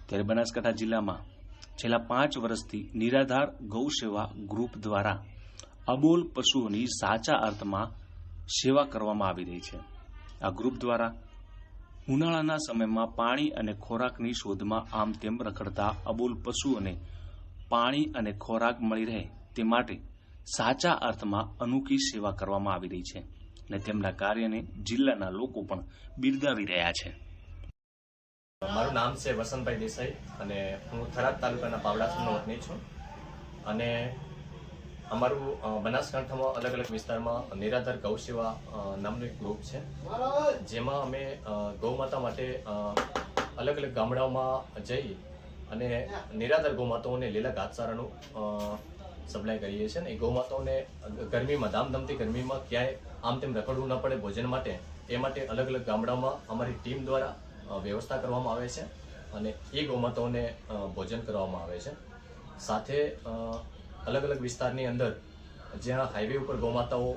ત્યારે બનાસકાંઠા જિલ્લામાં છેલ્લા 5 વર્ષથી નિરાધાર ગૌસેવા ગ્રુપ દ્વારા અબોલ પશુઓની સાચા અર્થમાં સેવા કરવામાં આવી રહી છે। આ ગ્રુપ દ્વારા ઉનાળાના સમયમાં પાણી અને ખોરાકની શોધમાં આમ તેમ રખડતા અબોલ પશુઓને પાણી અને ખોરાક મળી રહે તે માટે સાચા અર્થમાં અનોખી સેવા કરવામાં આવી રહી છે અને તેમના કાર્યને જિલ્લાના લોકો પણ બિરદાવી રહ્યા છે। મારું નામ છે વસંતભાઈ દેસાઈ અને હું થરાદ તાલુકાના પાવડાસરનો વતની છું અને અમારું બનાસકાંઠામાં અલગ અલગ વિસ્તારમાં નિરાધાર ગૌસેવા નામનું એક ગ્રુપ છે, જેમાં અમે ગૌમાતા માટે અલગ અલગ ગામડાઓમાં જઈ અને નિરાધાર ગૌમાતાઓને લીલા ઘાસચારાનું સપ્લાય કરીએ છીએ। અને એ ગૌમાતાઓને ગરમીમાં ધામધમતી ગરમીમાં ક્યાંય આમ તેમ રખડવું ન પડે ભોજન માટે, એ માટે અલગ અલગ ગામડાઓમાં અમારી ટીમ દ્વારા વ્યવસ્થા કરવામાં આવે છે અને એ ગૌમાતાઓને ભોજન કરવામાં આવે છે। સાથે અલગ અલગ વિસ્તારની અંદર જ્યાં હાઈવે ઉપર ગૌમાતાઓ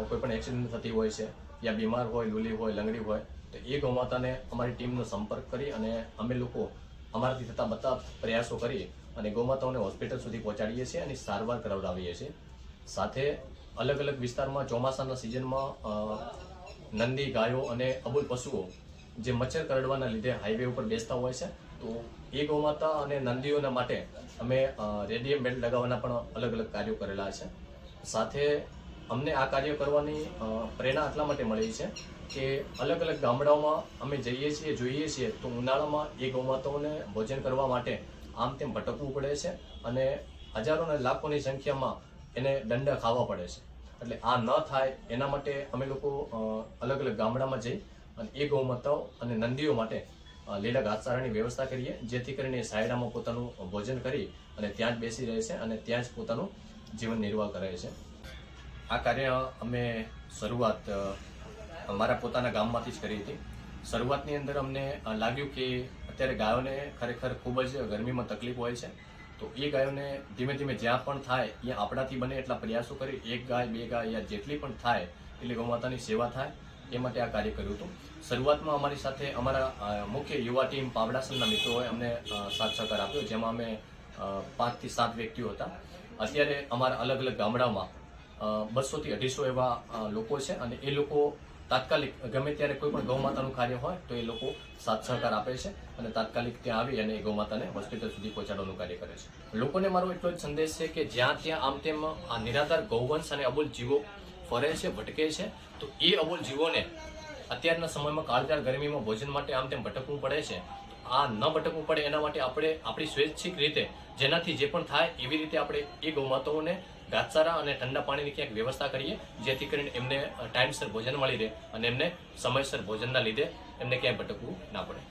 કોઈ પણ એક્સિડન્ટ થતી હોય છે યા બીમાર હોય, લૂલી હોય, લંગડી હોય, તો એ ગૌમાતાને અમારી ટીમનો સંપર્ક કરી અને અમે લોકો અમારાથી થતા બધા પ્રયાસો કરી અને ગૌમાતાઓને હોસ્પિટલ સુધી પહોંચાડીએ છીએ અને સારવાર કરાવડાવીએ છીએ। સાથે અલગ અલગ વિસ્તારમાં ચોમાસાના સિઝનમાં નંદી ગાયો અને અબોલ પશુઓ જે મચ્છર કરડવાના લીધે હાઈવે ઉપર બેસતા હોય છે, તો એ ગૌમાતા અને નંદીઓના માટે અમે રેડિયમ બેલ્ટ લગાવવાના પણ અલગ અલગ કાર્યો કરેલા છે। સાથે અમને આ કાર્ય કરવાની પ્રેરણા એટલા માટે મળી છે કે અલગ અલગ ગામડાઓમાં અમે જઈએ છીએ, જોઈએ છીએ તો ઉનાળામાં એ ગૌમાતાઓને ભોજન કરવા માટે આમ તેમ ભટકવું પડે છે અને હજારો અને લાખોની સંખ્યામાં એને દંડા ખાવા પડે છે। એટલે આ ન થાય એના માટે અમે લોકો અલગ અલગ ગામડામાં જઈ અને એ ગૌમાતાઓ અને નંદીઓ માટે લીલા ઘાસચારાની વ્યવસ્થા કરીએ, જેથી કરીને એ સાયડામાં પોતાનું ભોજન કરી અને ત્યાં જ બેસી રહે છે અને ત્યાં જ પોતાનું જીવન નિર્વાહ કરે છે। આ કાર્ય અમે શરૂઆત અમારા પોતાના ગામમાંથી જ કરી હતી। શરૂઆતની અંદર અમને લાગ્યું કે અત્યારે ગાયોને ખરેખર ખૂબ જ ગરમીમાં તકલીફ હોય છે, તો એ ગાયોને ધીમે ધીમે જ્યાં પણ થાય ત્યાં આપણાથી બને એટલા પ્રયાસો કરી 1 ગાય 2 ગાય યા જેટલી પણ થાય એટલી ગૌમાતાની સેવા થાય એ માટે આ કાર્ય કર્યું હતું। શરૂઆતમાં અમારી સાથે અમારા મુખ્ય યુવા ટીમ પાવડાસરના મિત્રોએ અમને સાથ સહકાર આપ્યો, જેમાં અમે 5 થી 7 વ્યક્તિઓ હતા। અત્યારે અમારા અલગ અલગ ગામડામાં 200 થી 250 એવા લોકો છે અને એ લોકો તાત્કાલિક ગમે ત્યારે કોઈ પણ ગૌમાતાનું કાર્ય હોય તો એ લોકો સાથ સહકાર આપે છે અને તાત્કાલિક ત્યાં આવી અને એ ગૌમાતાને હોસ્પિટલ સુધી પહોંચાડવાનું કાર્ય કરે છે। લોકોને મારો એટલો જ સંદેશ છે કે જ્યાં ત્યાં આમ તેમ આ નિરાધાર ગૌવંશ અને અબોલ જીવો ફરે છે, ભટકે છે, તો એ અબોલ જીવોને અત્યારના સમયમાં કાળઝાળ ગરમીમાં ભોજન માટે આમ તેમ ભટકવું પડે છે। આ ન ભટકવું પડે એના માટે આપણે આપણી સ્વૈચ્છિક રીતે જેનાથી જે પણ થાય એવી રીતે આપણે એ ગૌમાતાઓને ઘાસચારા અને ઠંડા પાણીની ક્યાંક વ્યવસ્થા કરીએ, જેથી કરીને એમને ટાઈમસર ભોજન મળી રહે અને એમને સમયસર ભોજનના લીધે એમને ક્યાંય ભટકવું ના પડે।